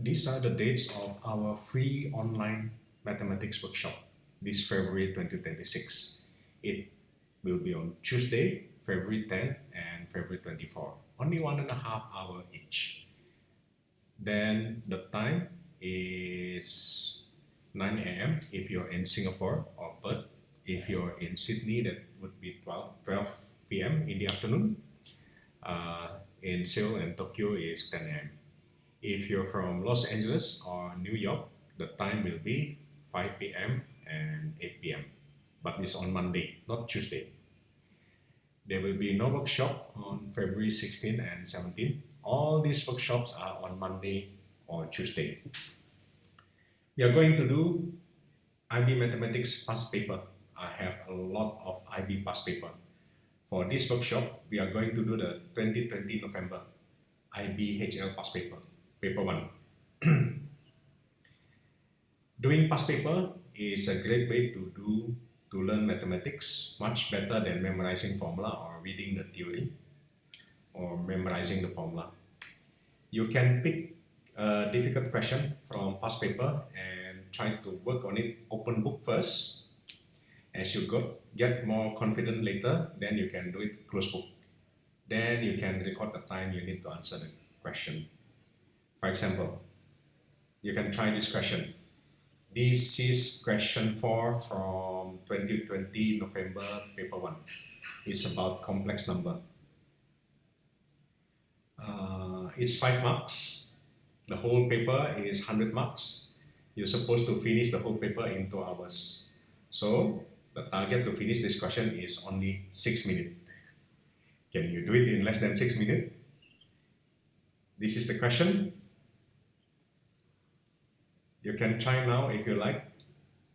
These are the dates of our free online mathematics workshop this February 2026. It will be on Tuesday, February 10 and February 24. Only 1.5 hours each. Then the time is 9 a.m. if you're in Singapore or Perth. If you're in Sydney, that would be 12 p.m. in the afternoon. In Seoul and Tokyo is 10 a.m. If you're from Los Angeles or New York, the time will be 5 p.m. and 8 p.m. But it's on Monday, not Tuesday. There will be no workshop on February 16 and 17. All these workshops are on Monday or Tuesday. We are going to do IB Mathematics past paper. I have a lot of IB past paper. For this workshop, we are going to do the 2020 November IBHL past paper, paper 1. Doing past paper is a great way to learn mathematics much better than memorizing formula or reading the theory or memorizing the formula. You can pick a difficult question from past paper and try to work on it open book first. As you get more confident later, then you can do it closed book. Then you can record the time you need to answer the question. For example, you can try this question. This is question 4 from 2020 November paper 1. It's about complex number. It's 5 marks. The whole paper is 100 marks. You're supposed to finish the whole paper in 2 hours. So the target to finish this question is only 6 minutes. Can you do it in less than 6 minutes? This is the question. You can try now if you like.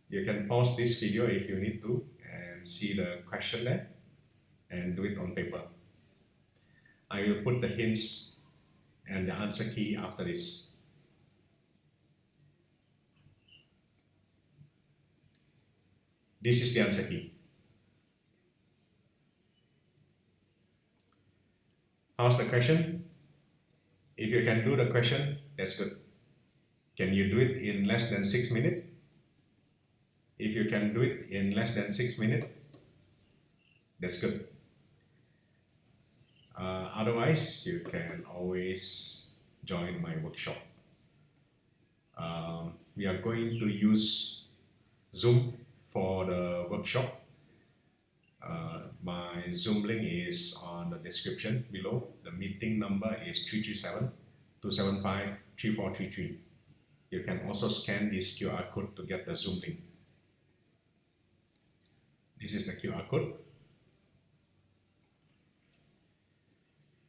You can pause this video if you need to and see the question there and do it on paper. I will put the hints and the answer key after this. This is the answer key. How's the question? If you can do the question, that's good. Can you do it in less than 6 minutes? If you can do it in less than 6 minutes, that's good. Otherwise, you can always join my workshop. We are going to use Zoom for the workshop. My Zoom link is on the description below. The meeting number is 337-275-3433. You can also scan this QR code to get the Zoom link. This is the QR code.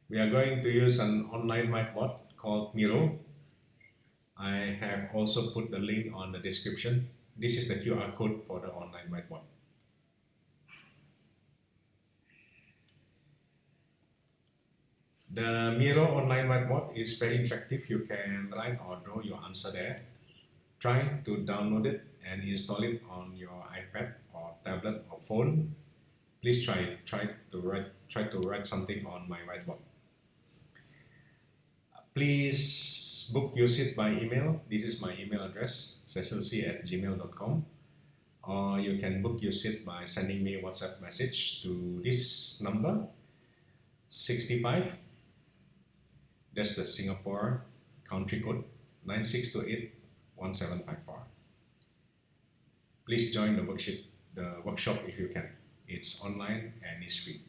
We are going to use an online whiteboard called Miro. I have also put the link on the description. This is the QR code for the online whiteboard. The Miro online whiteboard is very interactive. You can write or draw your answer there. Try to download it and install it on your iPad or tablet or phone. Please try to write something on my whiteboard. Please book your seat by email. This is my email address, cecilsie@gmail.com. Or you can book your seat by sending me a WhatsApp message to this number, 65. That's the Singapore country code, 9628-1754. Please join the workshop if you can. It's online and it's free.